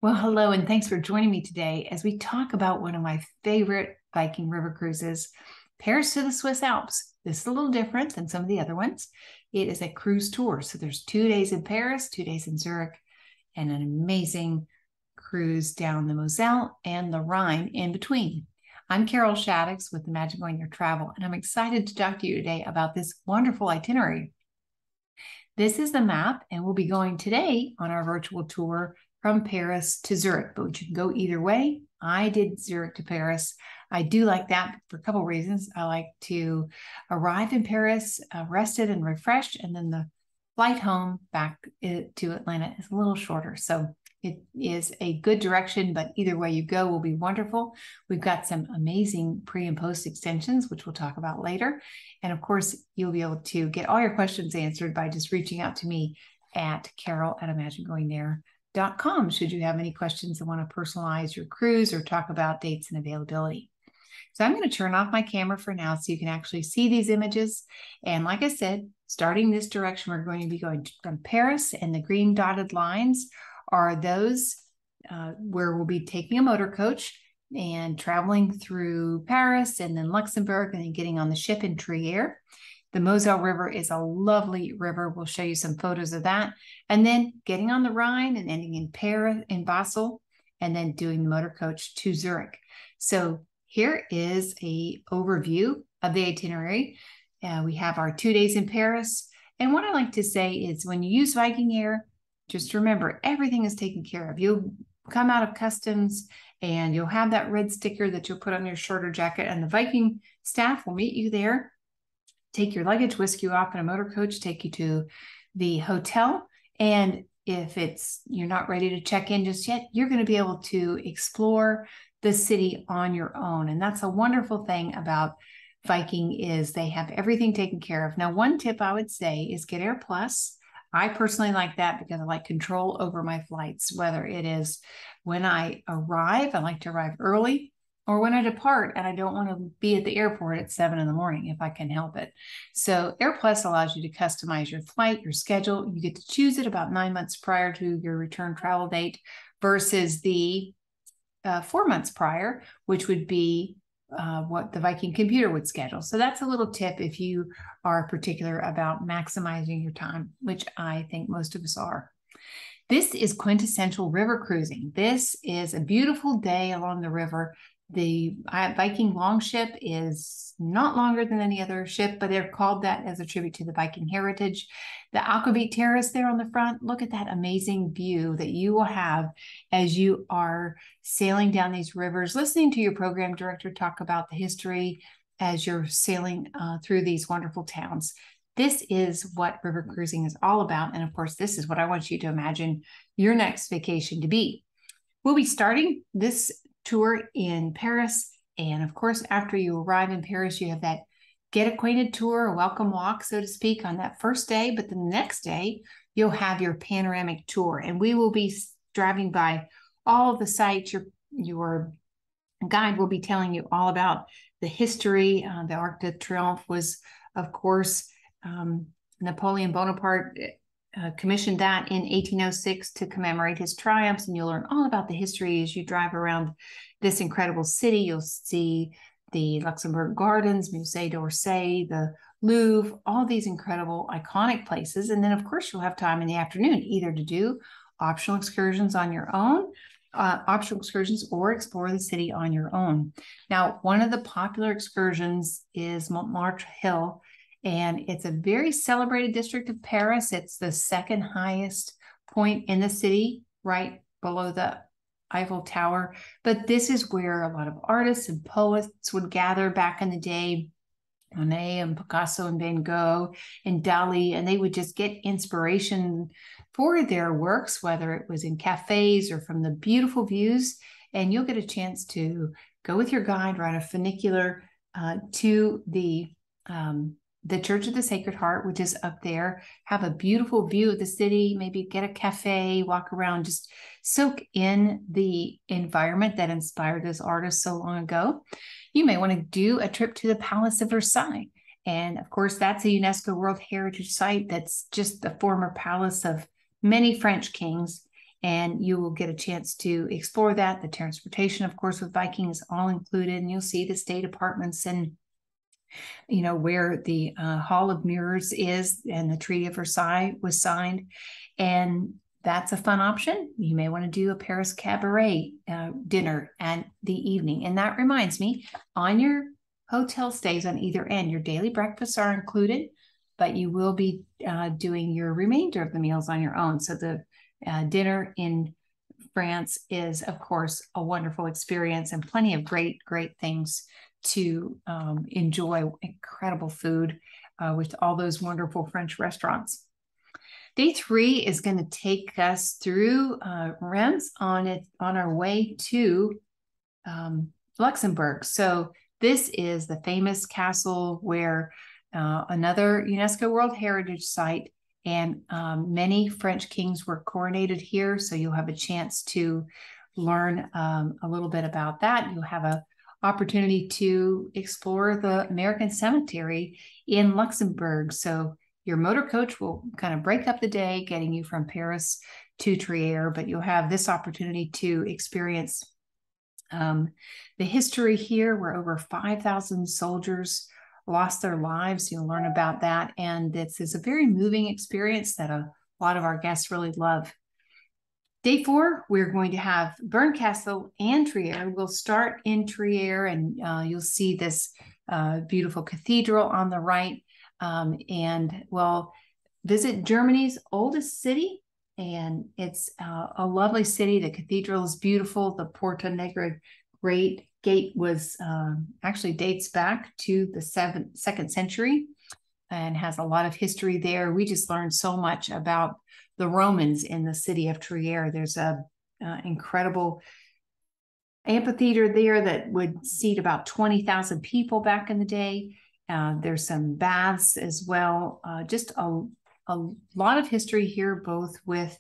Well, hello, and thanks for joining me today as we talk about one of my favorite Viking river cruises, Paris to the Swiss Alps. This is a little different than some of the other ones. It is a cruise tour. So there's 2 days in Paris, 2 days in Zurich, and an amazing cruise down the Moselle and the Rhine in between. I'm Carol Shaddix with Imagine Going Your Travel, and I'm excited to talk to you today about this wonderful itinerary. This is the map, and we'll be going today on our virtual tour from Paris to Zurich, but you can go either way. I did Zurich to Paris. I do like that for a couple of reasons. I like to arrive in Paris rested and refreshed, and then the flight home back to Atlanta is a little shorter. So it is a good direction, but either way you go will be wonderful. We've got some amazing pre and post extensions, which we'll talk about later. And of course, you'll be able to get all your questions answered by just reaching out to me at carol@imaginegoingthere.com should you have any questions and want to personalize your cruise or talk about dates and availability. So I'm going to turn off my camera for now so you can actually see these images. And like I said, starting this direction, we're going to be going from Paris, and the green dotted lines are those where we'll be taking a motor coach and traveling through Paris and then Luxembourg and then getting on the ship in Trier. The Moselle River is a lovely river. We'll show you some photos of that. And then getting on the Rhine and ending in Paris, in Basel, and then doing the motor coach to Zurich. So here is an overview of the itinerary. We have our 2 days in Paris. And what I like to say is when you use Viking Air, just remember everything is taken care of. You'll come out of customs and you'll have that red sticker that you'll put on your shirt or jacket, and the Viking staff will meet you there, take your luggage, whisk you off in a motor coach, take you to the hotel. And if you're not ready to check in just yet, you're going to be able to explore the city on your own. And that's a wonderful thing about Viking is they have everything taken care of. Now, one tip I would say is get Air Plus. I personally like that because I like control over my flights, whether it is when I arrive, I like to arrive early, or when I depart and I don't want to be at the airport at 7 in the morning if I can help it. So Air Plus allows you to customize your flight, your schedule. You get to choose it about 9 months prior to your return travel date versus the 4 months prior, which would be what the Viking computer would schedule. So that's a little tip if you are particular about maximizing your time, which I think most of us are. This is quintessential river cruising. This is a beautiful day along the river. The Viking longship is not longer than any other ship, but they're called that as a tribute to the Viking heritage. The Aquavit Terrace there on the front, look at that amazing view that you will have as you are sailing down these rivers, listening to your program director talk about the history as you're sailing through these wonderful towns. This is what river cruising is all about. And of course, this is what I want you to imagine your next vacation to be. We'll be starting this tour in Paris. And of course, after you arrive in Paris, you have that get acquainted tour, a welcome walk, so to speak, on that first day. But the next day, you'll have your panoramic tour. And we will be driving by all of the sites. Your guide will be telling you all about the history. The Arc de Triomphe was, of course, Napoleon Bonaparte commissioned that in 1806 to commemorate his triumphs, and you'll learn all about the history as you drive around this incredible city. You'll see the Luxembourg Gardens, Musée d'Orsay, the Louvre, all these incredible iconic places. And then, of course, you'll have time in the afternoon either to do optional excursions on your own, or explore the city on your own. Now, one of the popular excursions is Montmartre Hill, and it's a very celebrated district of Paris. It's the second highest point in the city, right below the Eiffel Tower. But this is where a lot of artists and poets would gather back in the day. Monet and Picasso and Van Gogh and Dali, and they would just get inspiration for their works, whether it was in cafes or from the beautiful views. And you'll get a chance to go with your guide, ride a funicular to the Church of the Sacred Heart, which is up there, have a beautiful view of the city, maybe get a cafe, walk around, just soak in the environment that inspired those artists so long ago. You may want to do a trip to the Palace of Versailles. And of course, that's a UNESCO World Heritage Site. That's just the former palace of many French kings. and you will get a chance to explore that. The transportation, of course, with Viking is all included, and you'll see the state apartments and where the Hall of Mirrors is, and the Treaty of Versailles was signed. And that's a fun option. You may want to do a Paris cabaret dinner at the evening. And that reminds me, on your hotel stays on either end, your daily breakfasts are included, but you will be doing your remainder of the meals on your own. So the dinner in France is, of course, a wonderful experience, and plenty of great things to enjoy. Incredible food with all those wonderful French restaurants. Day 3 is going to take us through Reims on our way to Luxembourg. So this is the famous castle where another UNESCO World Heritage Site, and many French kings were coronated here. So you'll have a chance to learn a little bit about that. You'll have an opportunity to explore the American Cemetery in Luxembourg. So your motor coach will kind of break up the day, getting you from Paris to Trier, but you'll have this opportunity to experience the history here, where over 5,000 soldiers lost their lives. You'll learn about that, and this is a very moving experience that a lot of our guests really love. Day 4, we're going to have Bernkastel and Trier. We'll start in Trier, and you'll see this beautiful cathedral on the right, and we'll visit Germany's oldest city, and it's a lovely city. The cathedral is beautiful. The Porta Negra Great Gate was actually dates back to the 2nd century and has a lot of history there. We just learned so much about the Romans in the city of Trier. There's a incredible amphitheater there that would seat about 20,000 people back in the day. There's some baths as well. Just a lot of history here, both with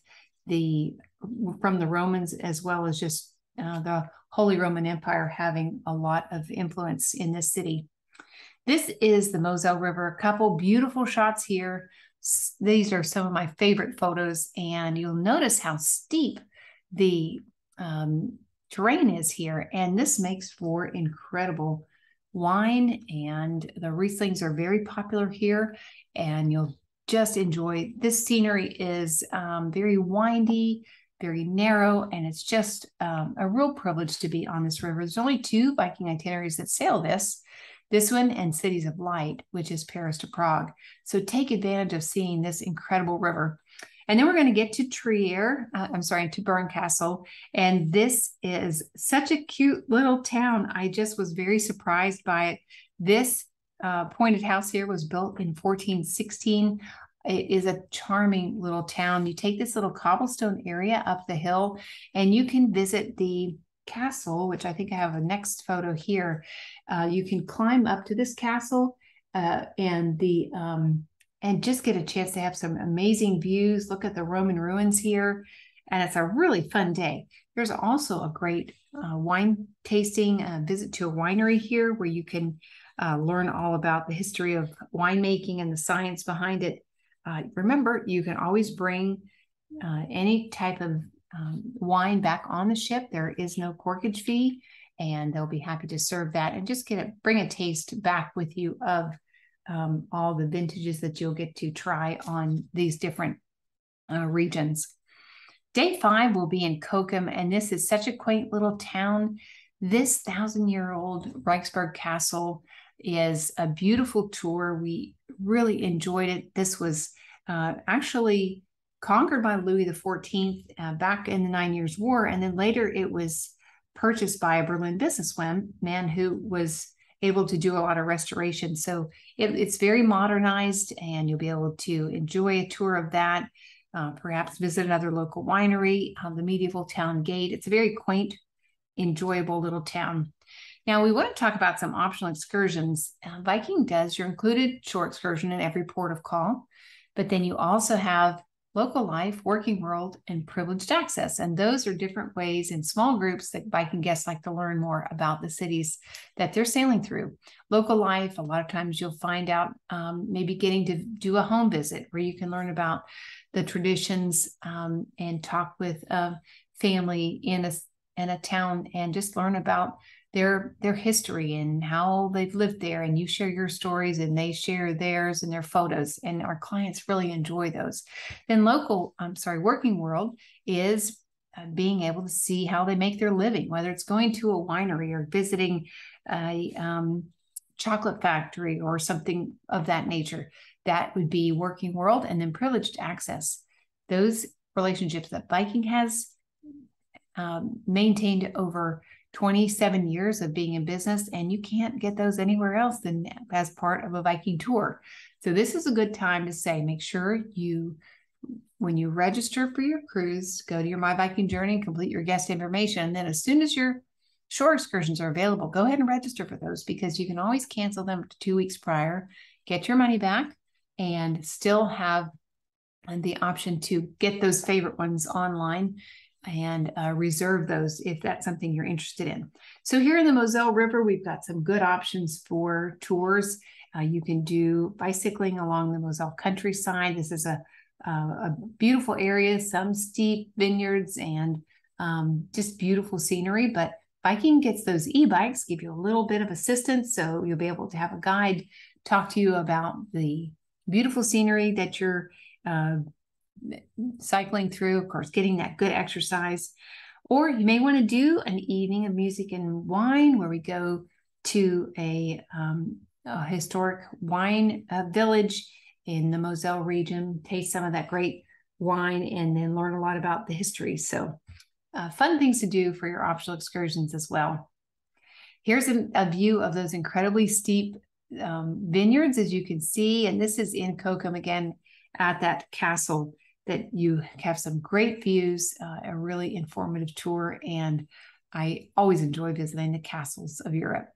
from the Romans as well as just the Holy Roman Empire having a lot of influence in this city. This is the Moselle River. A couple beautiful shots here. These are some of my favorite photos, and you'll notice how steep the terrain is here, and this makes for incredible wine, and the Rieslings are very popular here, and you'll just enjoy. This scenery is very windy, very narrow, and it's just a real privilege to be on this river. There's only 2 Viking itineraries that sail this one and Cities of Light, which is Paris to Prague. So take advantage of seeing this incredible river. And then we're going to get to Trier, to Bernkastel. And this is such a cute little town. I just was very surprised by it. This pointed house here was built in 1416. It is a charming little town. You take this little cobblestone area up the hill, and you can visit the castle, which I think I have a next photo here. You can climb up to this castle and just get a chance to have some amazing views. Look at the Roman ruins here, and it's a really fun day. There's also a great wine tasting visit to a winery here, where you can learn all about the history of winemaking and the science behind it. Remember, you can always bring any type of wine back on the ship. There is no corkage fee, and they'll be happy to serve that, and just bring a taste back with you of all the vintages that you'll get to try on these different regions. Day 5 will be in Kokum, and this is such a quaint little town. This 1,000-year-old Reichsburg Castle is a beautiful tour. We really enjoyed it. This was actually conquered by Louis XIV back in the 9 Years' War, and then later it was purchased by a Berlin businessman who was able to do a lot of restoration. So it's very modernized, and you'll be able to enjoy a tour of that, perhaps visit another local winery, the medieval town gate. It's a very quaint, enjoyable little town. Now, we want to talk about some optional excursions. Viking does your included shore excursion in every port of call, but then you also have local life, working world, and privileged access. And those are different ways in small groups that Viking guests like to learn more about the cities that they're sailing through. Local life, a lot of times you'll find out maybe getting to do a home visit where you can learn about the traditions and talk with a family in a town and just learn about their history and how they've lived there, and you share your stories and they share theirs and their photos, and our clients really enjoy those. Then working world is being able to see how they make their living, whether it's going to a winery or visiting a chocolate factory or something of that nature. That would be working world. And then privileged access, those relationships that Viking has maintained over 27 years of being in business, and you can't get those anywhere else than as part of a Viking tour. So this is a good time to say, make sure when you register for your cruise, go to your My Viking Journey and complete your guest information. And then as soon as your shore excursions are available, go ahead and register for those, because you can always cancel them 2 weeks prior, get your money back, and still have the option to get those favorite ones online and reserve those if that's something you're interested in. So here in the Moselle River, we've got some good options for tours. You can do bicycling along the Moselle countryside. This is a beautiful area, some steep vineyards and just beautiful scenery, but Viking gets those e-bikes, give you a little bit of assistance, so you'll be able to have a guide talk to you about the beautiful scenery that you're cycling through, of course, getting that good exercise. Or you may want to do an evening of music and wine where we go to a historic wine village in the Moselle region, taste some of that great wine, and then learn a lot about the history. So fun things to do for your optional excursions as well. Here's a view of those incredibly steep vineyards, as you can see, and this is in Kokum again at that castle that you have some great views, a really informative tour, and I always enjoy visiting the castles of Europe.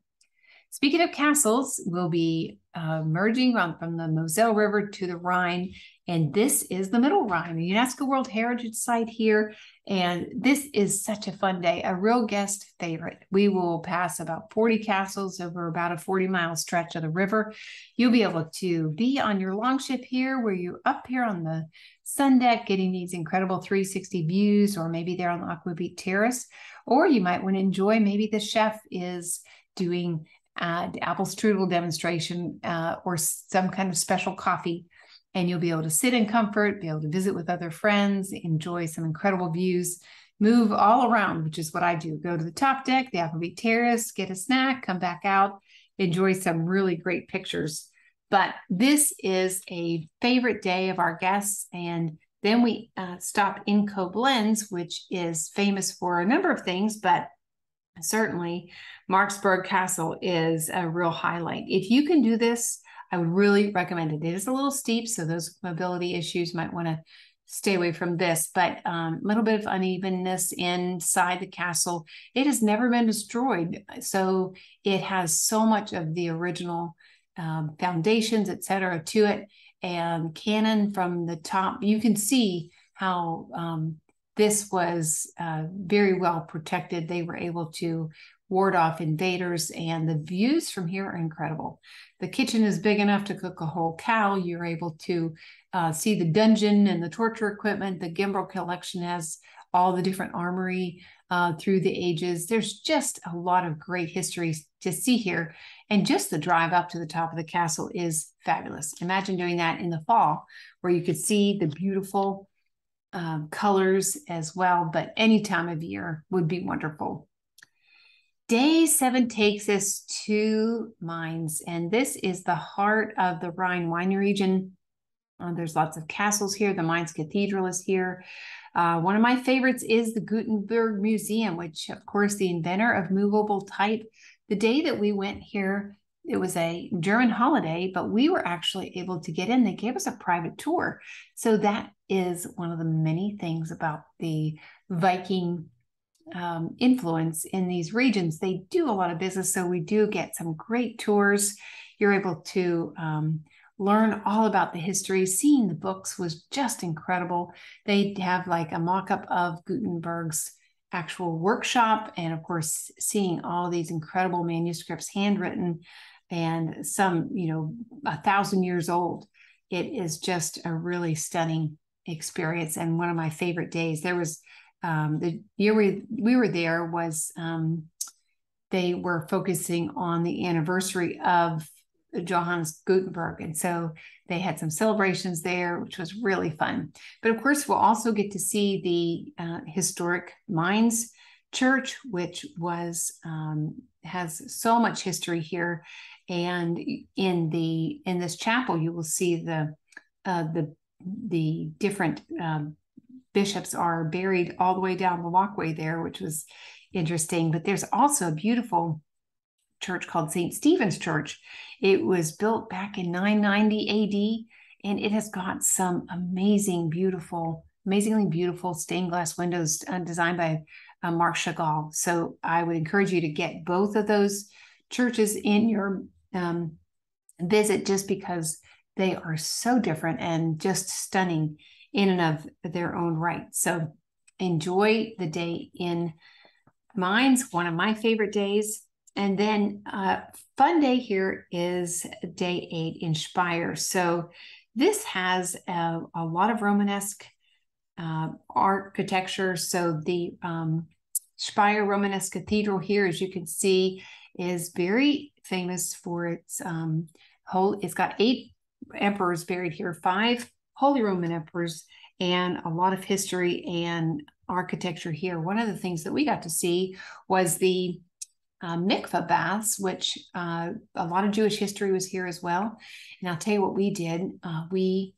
Speaking of castles, we'll be merging from the Moselle River to the Rhine, and this is the Middle Rhine, a UNESCO World Heritage Site here, and this is such a fun day, a real guest favorite. We will pass about 40 castles over about a 40-mile stretch of the river. You'll be able to be on your longship here, where you're up here on the sun deck getting these incredible 360 views, or maybe they're on the Aquavit Terrace, or you might want to enjoy, maybe the chef is doing the apple strudel demonstration or some kind of special coffee, and you'll be able to sit in comfort, be able to visit with other friends, enjoy some incredible views, move all around, which is what I do. Go to the top deck, the Aquavit Terrace, get a snack, come back out, enjoy some really great pictures. But this is a favorite day of our guests, and then we stop in Koblenz, which is famous for a number of things, but certainly Marksburg Castle is a real highlight. If you can do this, I would really recommend it. It is a little steep, so those mobility issues might want to stay away from this, but a little bit of unevenness inside the castle. It has never been destroyed, so it has so much of the original foundations, etc., to it, and cannon from the top. You can see how this was very well protected. They were able to ward off invaders, and the views from here are incredible. The kitchen is big enough to cook a whole cow. You're able to see the dungeon and the torture equipment. The Gimbal collection has all the different armory through the ages. There's just a lot of great history to see here. And just the drive up to the top of the castle is fabulous. Imagine doing that in the fall, where you could see the beautiful colors as well, but any time of year would be wonderful. Day 7 takes us to Mainz, and this is the heart of the Rhine wine region. There's lots of castles here. The Mainz Cathedral is here. One of my favorites is the Gutenberg Museum, which, of course, the inventor of movable type. The day that we went here, it was a German holiday, but we were actually able to get in. They gave us a private tour. So that is one of the many things about the Viking influence in these regions. They do a lot of business, so we do get some great tours. You're able to learn all about the history. Seeing the books was just incredible. They have like a mock-up of Gutenberg's actual workshop, and of course, seeing all these incredible manuscripts, handwritten, and some, 1,000 years old. It is just a really stunning experience, and one of my favorite days. There was the year we were there was they were focusing on the anniversary of Johannes Gutenberg, and so they had some celebrations there, which was really fun. But of course, we'll also get to see the historic Mainz Church, which was has so much history here. And in this chapel, you will see the different bishops are buried all the way down the walkway there, which was interesting. But there's also a beautiful church called St. Stephen's Church. It was built back in 990 AD, and it has got some amazingly beautiful stained glass windows designed by Marc Chagall. So I would encourage you to get both of those churches in your visit, just because they are so different and just stunning in and of their own right. So enjoy the day in Mainz, one of my favorite days. And then fun day here is day 8 in Speyer. So this has a lot of Romanesque architecture. So the Speyer Romanesque Cathedral here, as you can see, is very famous for its it's got 8 emperors buried here, 5 Holy Roman emperors, and a lot of history and architecture here. One of the things that we got to see was the mikveh baths, which a lot of Jewish history was here as well. And I'll tell you what we did. We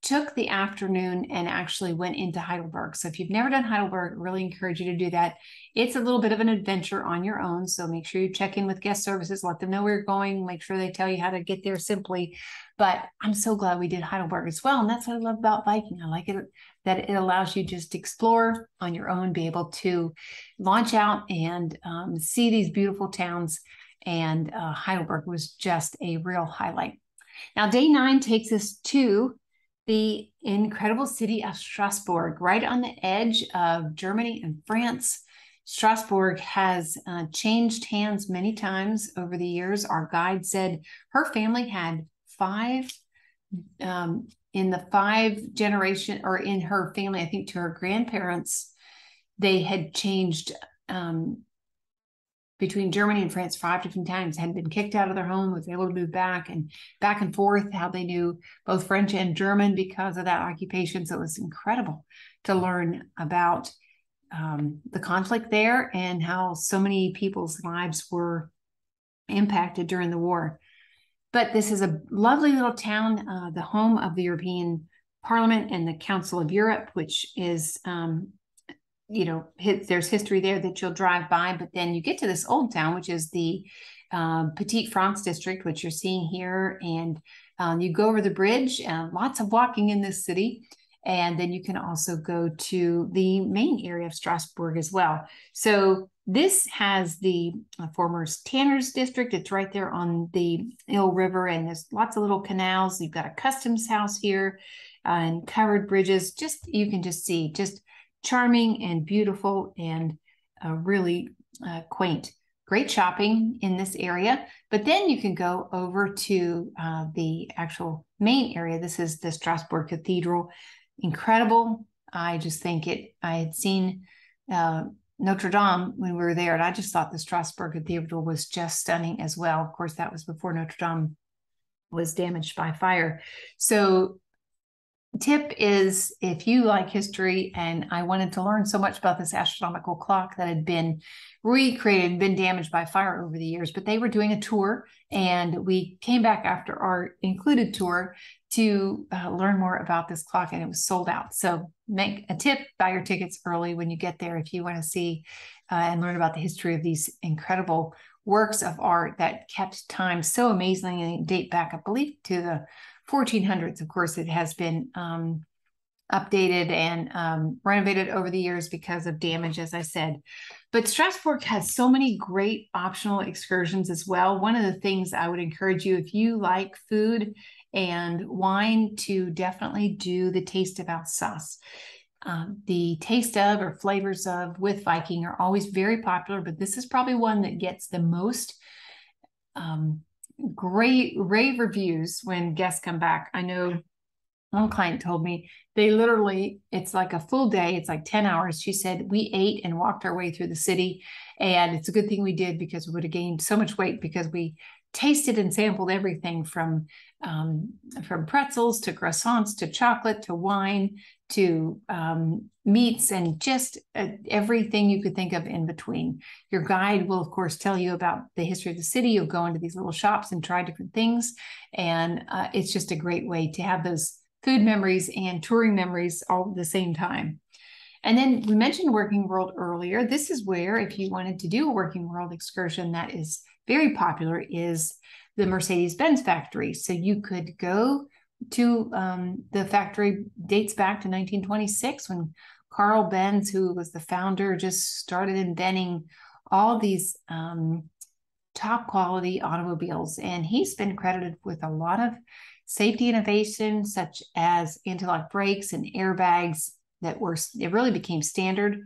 took the afternoon and actually went into Heidelberg. So if you've never done Heidelberg, I really encourage you to do that. It's a little bit of an adventure on your own. So make sure you check in with guest services, let them know where you're going, make sure they tell you how to get there simply. But I'm so glad we did Heidelberg as well. And that's what I love about Viking. I like it that it allows you just to explore on your own, be able to launch out and see these beautiful towns. And Heidelberg was just a real highlight. Now, day 9 takes us to the incredible city of Strasbourg, right on the edge of Germany and France. Strasbourg has changed hands many times over the years. Our guide said her family had 5 in the 5 generation, or in her family, I think to her grandparents, they had changed between Germany and France 5 different times, had been kicked out of their home, was able to move back and forth, how they knew both French and German because of that occupation. So it was incredible to learn about the conflict there and how so many people's lives were impacted during the war. But this is a lovely little town, the home of the European Parliament and the Council of Europe, which is there's history there that you'll drive by, but then you get to this old town, which is the Petite France district, which you're seeing here, and you go over the bridge, lots of walking in this city, and then you can also go to the main area of Strasbourg as well. So this has the former Tanners district. It's right there on the Middle River, and there's lots of little canals. You've got a customs house here and covered bridges. You can just see charming and beautiful and really quaint. Great shopping in this area. But then you can go over to the actual main area. This is the Strasbourg Cathedral. Incredible. I just think I had seen Notre Dame when we were there, and I just thought the Strasbourg Cathedral was just stunning as well. Of course, that was before Notre Dame was damaged by fire. So tip is, if you like history, and I wanted to learn so much about this astronomical clock that had been recreated, been damaged by fire over the years, but they were doing a tour, and we came back after our included tour to learn more about this clock, and it was sold out. So make a tip, buy your tickets early when you get there if you want to see and learn about the history of these incredible works of art that kept time so amazingly, and date back, I believe, to the 1400s. Of course, it has been updated and renovated over the years because of damage, as I said. But Strasbourg has so many great optional excursions as well. One of the things I would encourage you, if you like food and wine to definitely do the taste of Alsace. The taste of or flavors of with Viking are always very popular, but this is probably one that gets the most great rave reviews when guests come back. I know one client told me they literally, it's like a full day. It's like 10 hours. She said, we ate and walked our way through the city. And it's a good thing we did, because we would have gained so much weight, because we tasted and sampled everything from pretzels to croissants to chocolate to wine to meats, and just everything you could think of in between. Your guide will, of course, tell you about the history of the city. You'll go into these little shops and try different things. And it's just a great way to have those food memories and touring memories all at the same time. And then we mentioned Working World earlier. This is where, if you wanted to do a Working World excursion that is very popular, is the Mercedes-Benz factory. So you could go to the factory, dates back to 1926, when Carl Benz, who was the founder, just started inventing all these top quality automobiles. And he's been credited with a lot of safety innovations, such as anti-lock brakes and airbags it really became standard.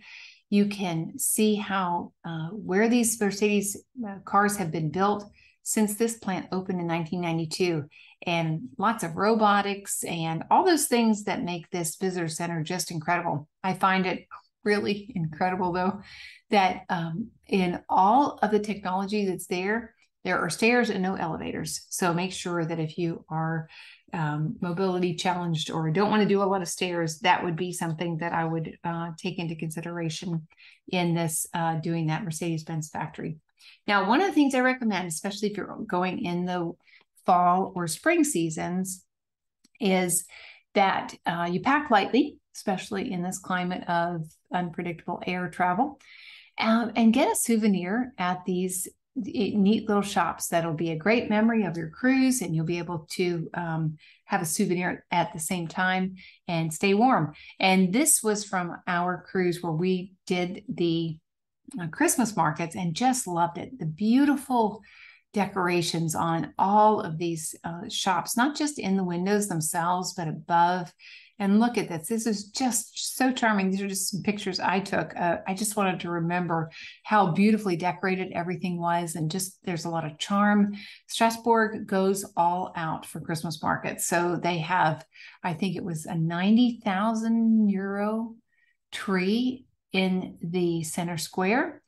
You can see how where these Mercedes cars have been built since this plant opened in 1992, and lots of robotics and all those things that make this visitor center just incredible. I find it really incredible, though, that in all of the technology that's there are stairs and no elevators. So make sure that if you are mobility challenged or don't want to do a lot of stairs, that would be something that I would take into consideration in this doing that Mercedes-Benz factory. Now, one of the things I recommend, especially if you're going in the fall or spring seasons, is that you pack lightly, especially in this climate of unpredictable air travel, and get a souvenir at these neat little shops. That'll be a great memory of your cruise, and you'll be able to have a souvenir at the same time and stay warm. And this was from our cruise where we did the Christmas markets and just loved it. The beautiful decorations on all of these shops, not just in the windows themselves, but above. And look at this. This is just so charming. These are just some pictures I took. I just wanted to remember how beautifully decorated everything was. And just there's a lot of charm. Strasbourg goes all out for Christmas markets. So they have, I think it was a 90,000 euro tree in the center square.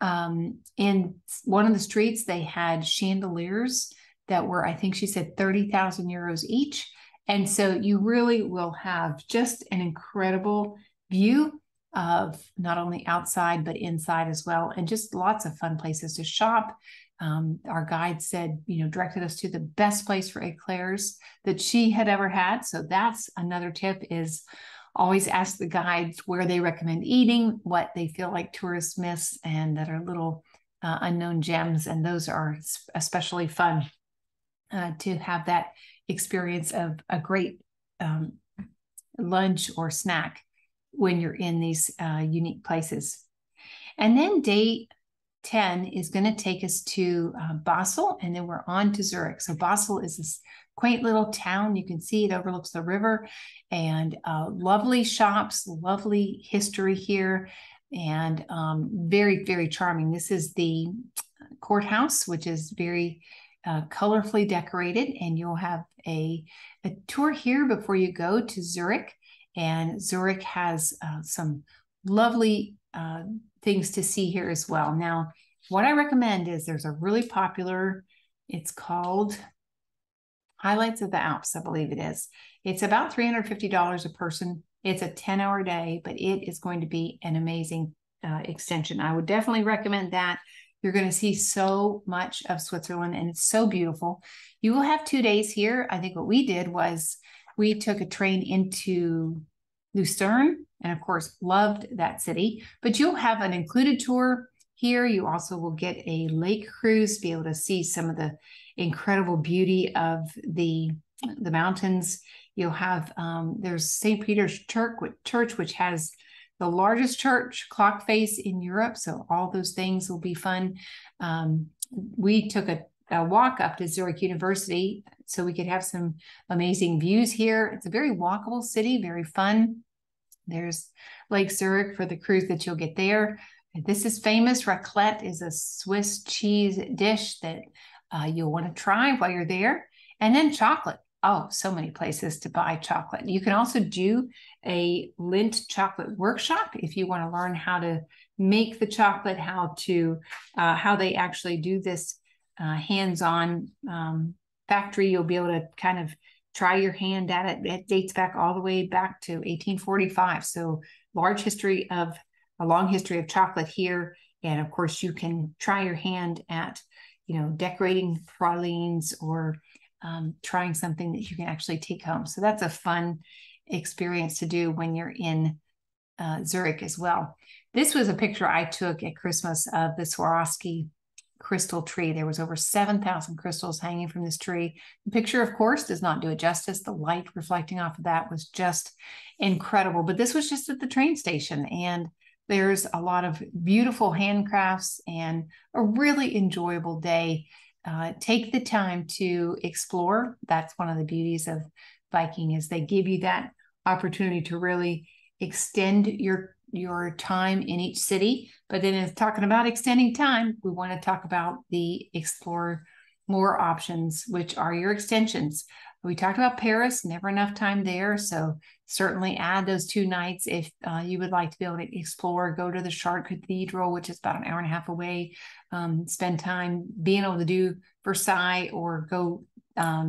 In one of the streets, they had chandeliers that were, I think she said, 30,000 euros each. And so you really will have just an incredible view of not only outside, but inside as well. And just lots of fun places to shop. Our guide said, directed us to the best place for eclairs that she had ever had. So that's another tip, is always ask the guides where they recommend eating, what they feel like tourists miss, and that are little unknown gems. And those are especially fun to have that experience of a great lunch or snack when you're in these unique places. And then day 10 is going to take us to Basel, and then we're on to Zurich. So Basel is this quaint little town. You can see it overlooks the river, and lovely shops, lovely history here, and very, very charming. This is the courthouse, which is very colorfully decorated, and you'll have a tour here before you go to Zurich. And Zurich has some lovely things to see here as well. Now, what I recommend is there's a really popular, it's called Highlights of the Alps, I believe it is. It's about $350 a person. It's a 10-hour day, but it is going to be an amazing extension. I would definitely recommend that. You're going to see so much of Switzerland, and it's so beautiful. You will have 2 days here. I think what we did was we took a train into Lucerne, and of course, loved that city. But you'll have an included tour here. You also will get a lake cruise, be able to see some of the incredible beauty of the mountains. You'll have, there's St. Peter's Church, which has the largest church clock face in Europe. So all those things will be fun. We took walk up to Zurich University so we could have some amazing views here. It's a very walkable city, very fun. There's Lake Zurich for the cruise that you'll get there. This is famous. Raclette is a Swiss cheese dish that you'll want to try while you're there. And then chocolate. Oh, so many places to buy chocolate. You can also do a Lindt chocolate workshop if you want to learn how to make the chocolate, how they actually do this hands-on factory. You'll be able to kind of try your hand at it. It dates back all the way back to 1845. So a long history of chocolate here. And of course, you can try your hand at, decorating pralines or trying something that you can actually take home. So that's a fun experience to do when you're in Zurich as well. This was a picture I took at Christmas of the Swarovski crystal tree. There was over 7,000 crystals hanging from this tree. The picture, of course, does not do it justice. The light reflecting off of that was just incredible. But this was just at the train station, and there's a lot of beautiful handcrafts and a really enjoyable day. Take the time to explore. That's one of the beauties of Viking, is they give you that opportunity to really extend your time in each city. But then in talking about extending time, we want to talk about the explore more options, which are your extensions. We talked about Paris, never enough time there. So certainly add those 2 nights if you would like to be able to explore, go to the Chartres Cathedral, which is about an hour and a half away, spend time being able to do Versailles or go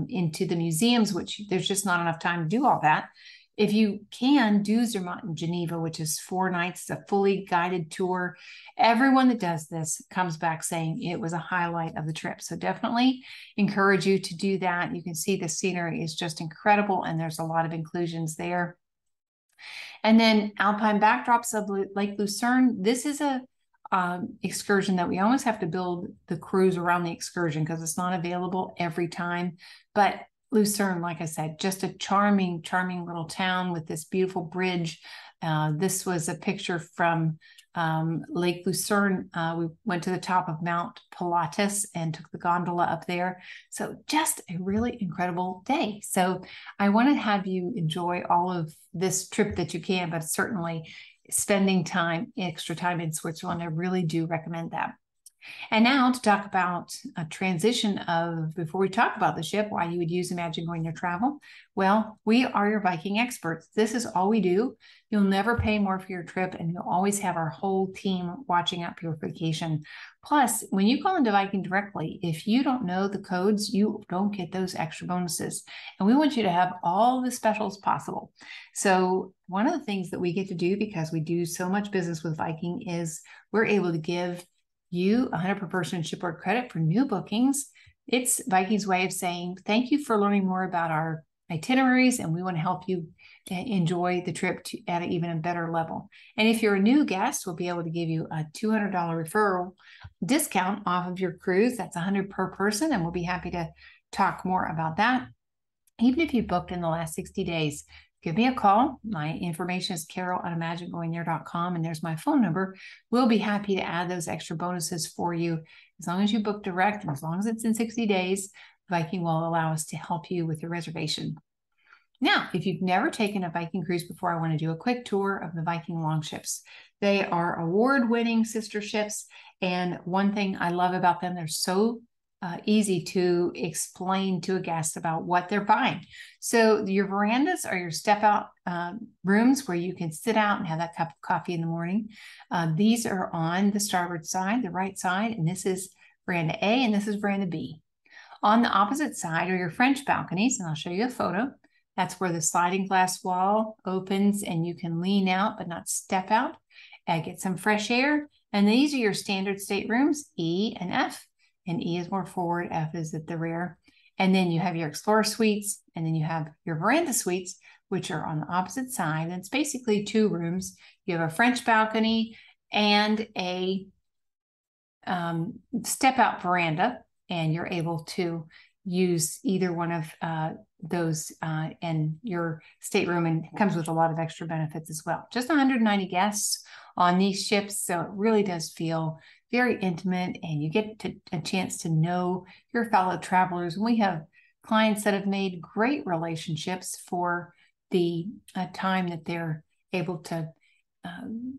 into the museums, which there's just not enough time to do all that. If you can, do Zermatt in Geneva, which is 4 nights, a fully guided tour. Everyone that does this comes back saying it was a highlight of the trip. So definitely encourage you to do that. You can see the scenery is just incredible, and there's a lot of inclusions there. And then Alpine Backdrops of Lake Lucerne. This is a excursion that we almost have to build the cruise around the excursion because it's not available every time. But Lucerne, like I said, just a charming, charming little town with this beautiful bridge. This was a picture from Lake Lucerne. We went to the top of Mount Pilatus and took the gondola up there. So just a really incredible day. So I want to have you enjoy all of this trip that you can, but certainly spending extra time in Switzerland. I really do recommend that. And now to talk about a transition of, before we talk about the ship, why you would use Imagine Going to Travel. Well, we are your Viking experts. This is all we do. You'll never pay more for your trip, and you'll always have our whole team watching out for your vacation. Plus, when you call into Viking directly, if you don't know the codes, you don't get those extra bonuses. And we want you to have all the specials possible. So one of the things that we get to do, because we do so much business with Viking, is we're able to give you 100 per person shipboard credit for new bookings. It's Viking's way of saying thank you for learning more about our itineraries, and we want to help you enjoy the trip at an even better level. And if you're a new guest, we'll be able to give you a $200 referral discount off of your cruise. That's 100 per person, and we'll be happy to talk more about that. Even if you booked in the last 60 days, give me a call. My information is carol@imaginegoingthere.com, and there's my phone number. We'll be happy to add those extra bonuses for you. As long as you book direct, and as long as it's in 60 days, Viking will allow us to help you with your reservation. Now, if you've never taken a Viking cruise before, I want to do a quick tour of the Viking longships. They are award-winning sister ships, and one thing I love about them, they're so easy to explain to a guest about what they're buying. So your verandas are your step out rooms where you can sit out and have that cup of coffee in the morning. These are on the starboard side, the right side, and this is veranda A and this is veranda B. On the opposite side are your French balconies, and I'll show you a photo. That's where the sliding glass wall opens and you can lean out but not step out and get some fresh air. And these are your standard staterooms, E and F. And E is more forward, F is at the rear. And then you have your Explorer suites, and then you have your veranda suites, which are on the opposite side. And it's basically 2 rooms. You have a French balcony and a step-out veranda, and you're able to use either one of those in your stateroom, and it comes with a lot of extra benefits as well. Just 190 guests on these ships, so it really does feel very intimate, and you get a chance to know your fellow travelers. And we have clients that have made great relationships for the time that they're able to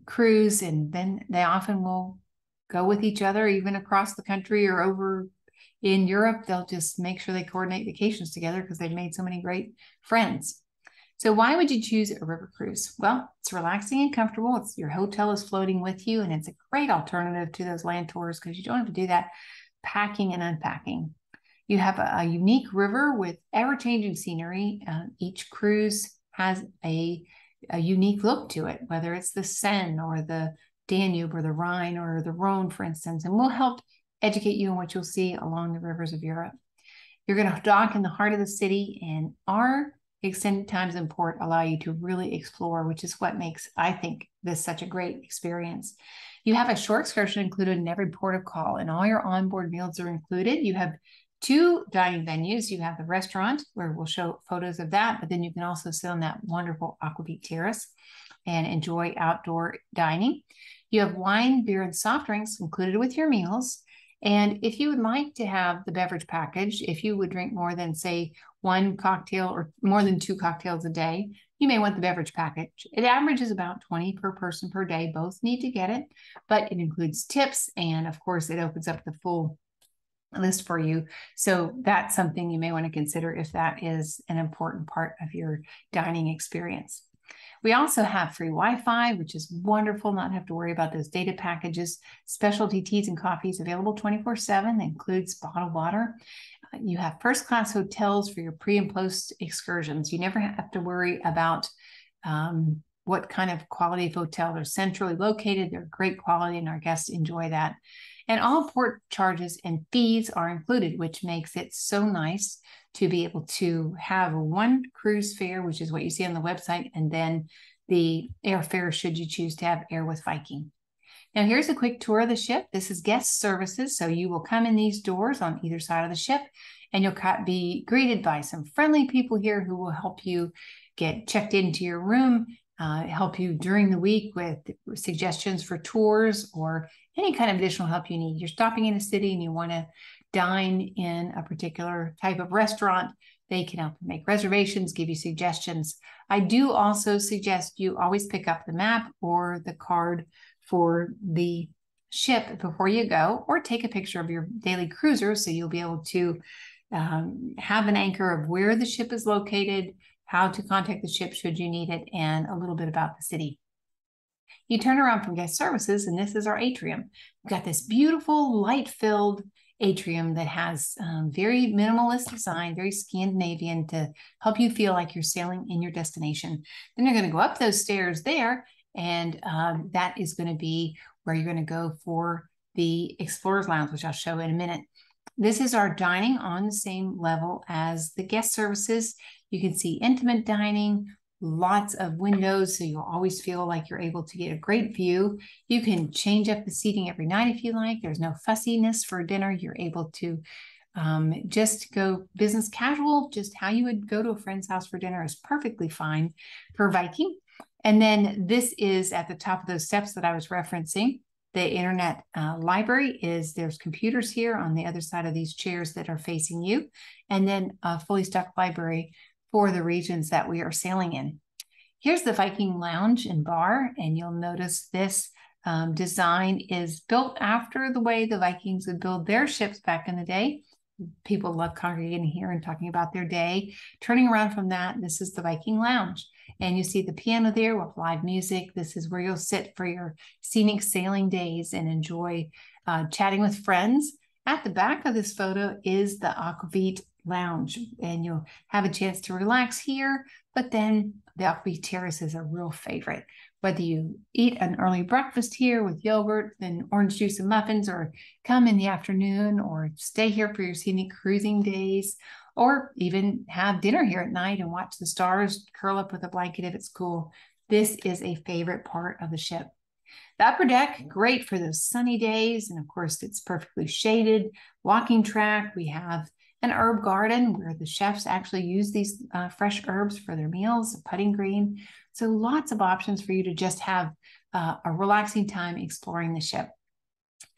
cruise, and then they often will go with each other even across the country or over in Europe. They'll just make sure they coordinate vacations together because they've made so many great friends. So why would you choose a river cruise? Well, it's relaxing and comfortable. Your hotel is floating with you, and it's a great alternative to those land tours because you don't have to do that packing and unpacking. You have a unique river with ever-changing scenery. Each cruise has a unique look to it, whether it's the Seine or the Danube or the Rhine or the Rhone, for instance, and we'll help educate you on what you'll see along the rivers of Europe. You're going to dock in the heart of the city, and our extended times in port allow you to really explore, which is what makes, I think, this such a great experience. You have a shore excursion included in every port of call, and all your onboard meals are included. You have 2 dining venues. You have the restaurant, where we'll show photos of that, but then you can also sit on that wonderful aquavit terrace and enjoy outdoor dining. You have wine, beer, and soft drinks included with your meals. And if you would like to have the beverage package, if you would drink more than, say, 1 cocktail or more than 2 cocktails a day, you may want the beverage package. It averages about 20 per person per day. Both need to get it, but it includes tips. And of course, it opens up the full list for you. So that's something you may want to consider if that is an important part of your dining experience. We also have free Wi-Fi, which is wonderful, not have to worry about those data packages. Specialty teas and coffees available 24/7, includes bottled water. You have first-class hotels for your pre and post excursions. You never have to worry about what kind of quality of hotel. They're centrally located. They're great quality, and our guests enjoy that. And all port charges and fees are included, which makes it so nice to be able to have 1 cruise fare, which is what you see on the website, and then the airfare should you choose to have air with Viking. Now, here's a quick tour of the ship. This is guest services. So you will come in these doors on either side of the ship, and you'll be greeted by some friendly people here who will help you get checked into your room, help you during the week with suggestions for tours or any kind of additional help you need. You're stopping in a city and you want to dine in a particular type of restaurant, they can help make reservations, give you suggestions. I do also suggest you always pick up the map or the card for the ship before you go, or take a picture of your daily cruiser so you'll be able to have an anchor of where the ship is located, how to contact the ship should you need it, and a little bit about the city. You turn around from guest services, and this is our atrium. We've got this beautiful light-filled atrium that has very minimalist design, very Scandinavian, to help you feel like you're sailing in your destination. Then you're going to go up those stairs there, and that is going to be where you're going to go for the Explorer's Lounge, which I'll show in a minute. This is our dining on the same level as the guest services. You can see intimate dining, lots of windows, so you'll always feel like you're able to get a great view. You can change up the seating every night if you like. There's no fussiness for dinner. You're able to just go business casual. Just how you would go to a friend's house for dinner is perfectly fine for Viking. And then this is at the top of those steps that I was referencing. The internet library there's computers here on the other side of these chairs that are facing you, and then a fully stocked library for the regions that we are sailing in. Here's the Viking lounge and bar, and you'll notice this design is built after the way the Vikings would build their ships back in the day. People love congregating here and talking about their day. Turning around from that, this is the Viking lounge. And you see the piano there with live music. This is where you'll sit for your scenic sailing days and enjoy chatting with friends. At the back of this photo is the Aquavit lounge, and you'll have a chance to relax here. But then the Aquavit terrace is a real favorite. Whether you eat an early breakfast here with yogurt and orange juice and muffins, or come in the afternoon, or stay here for your scenic cruising days, or even have dinner here at night and watch the stars, curl up with a blanket if it's cool. This is a favorite part of the ship. The upper deck, great for those sunny days. And of course, it's perfectly shaded. Walking track, we have an herb garden where the chefs actually use these fresh herbs for their meals, a putting green. So lots of options for you to just have a relaxing time exploring the ship.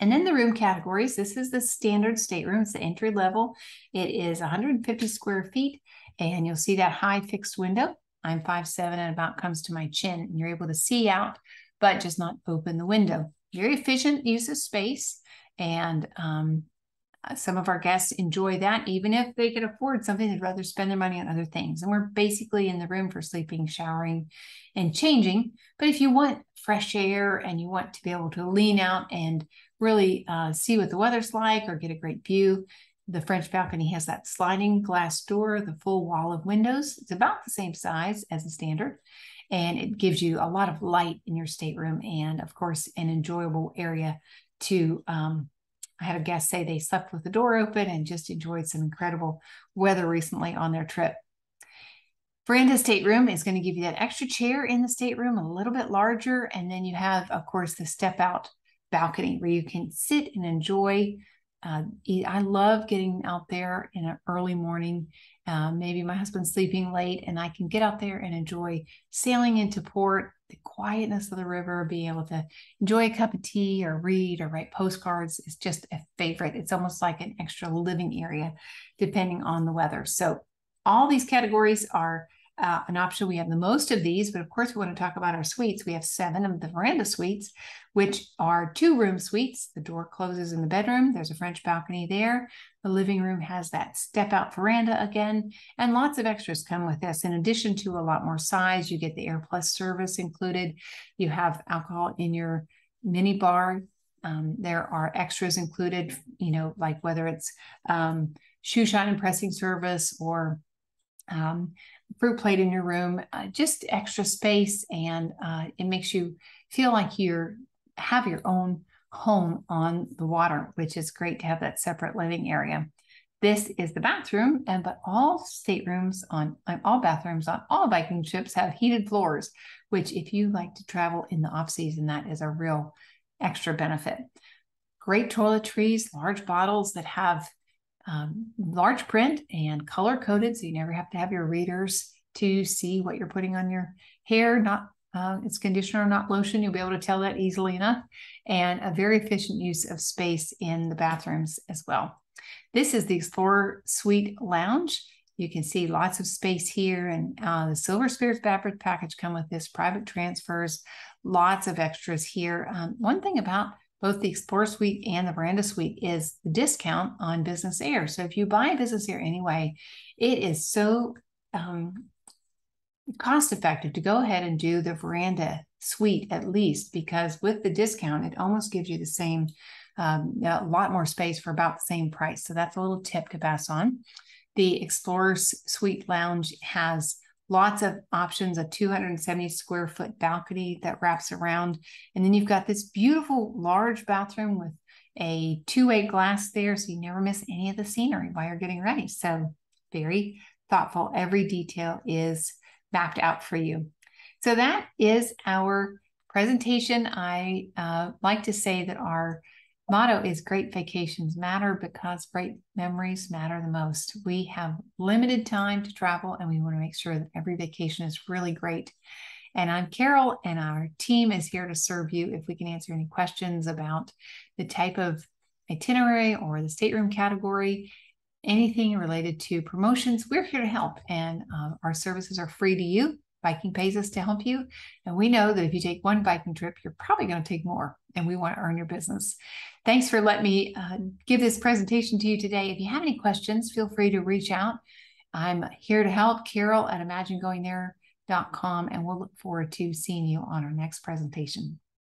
And then the room categories. This is the standard stateroom. It's the entry level. It is 150 square feet, and you'll see that high fixed window. I'm 5'7" and about comes to my chin, and you're able to see out, but just not open the window. Very efficient use of space, and some of our guests enjoy that, even if they can afford something, they'd rather spend their money on other things. And we're basically in the room for sleeping, showering, and changing. But if you want fresh air and you want to be able to lean out and really see what the weather's like or get a great view, the French balcony has that sliding glass door, the full wall of windows. It's about the same size as the standard, and it gives you a lot of light in your stateroom and, of course, an enjoyable area to I had a guest say they slept with the door open and just enjoyed some incredible weather recently on their trip. Veranda stateroom is going to give you that extra chair in the stateroom, a little bit larger. And then you have, of course, the step out balcony where you can sit and enjoy. I love getting out there in an early morning. Maybe my husband's sleeping late and I can get out there and enjoy sailing into port, the quietness of the river, being able to enjoy a cup of tea or read or write postcards is just a favorite. It's almost like an extra living area depending on the weather. So all these categories are an option. We have the most of these, but of course we want to talk about our suites. We have 7 of the veranda suites, which are 2-room suites. The door closes in the bedroom. There's a French balcony there. The living room has that step out veranda again, and lots of extras come with this. In addition to a lot more size, you get the Air Plus service included. You have alcohol in your mini bar. There are extras included, like whether it's shoe shine and pressing service or fruit plate in your room, just extra space, and it makes you feel like you have your own home on the water, which is great to have that separate living area. This is the bathroom, but all bathrooms on all Viking ships have heated floors, which if you like to travel in the off season, that is a real extra benefit. Great toiletries, large bottles that have large print and color coded, so you never have to have your readers to see what you're putting on your hair. Not it's conditioner, not lotion. You'll be able to tell that easily enough, and a very efficient use of space in the bathrooms as well. This is the Explorer Suite Lounge. You can see lots of space here, and the Silver Spirits beverage package come with this, private transfers, lots of extras here. One thing about both the Explorer Suite and the Veranda Suite is the discount on Business Air. So if you buy Business Air anyway, it is so cost effective to go ahead and do the Veranda Suite at least, because with the discount, it almost gives you the same, a lot more space for about the same price. So that's a little tip to pass on. The Explorer Suite Lounge has lots of options, a 270 square foot balcony that wraps around. And then you've got this beautiful large bathroom with a 2-way glass there, so you never miss any of the scenery while you're getting ready. So very thoughtful. Every detail is mapped out for you. So that is our presentation. I like to say that our motto is great vacations matter because great memories matter the most. We have limited time to travel, and we want to make sure that every vacation is really great. And I'm Carol, and our team is here to serve you if we can answer any questions about the type of itinerary or the stateroom category, anything related to promotions. We're here to help, and our services are free to you. Viking pays us to help you. And we know that if you take one Viking trip, you're probably going to take more, and we want to earn your business. Thanks for letting me give this presentation to you today. If you have any questions, feel free to reach out. I'm here to help, Carol at imaginegoingthere.com, and we'll look forward to seeing you on our next presentation.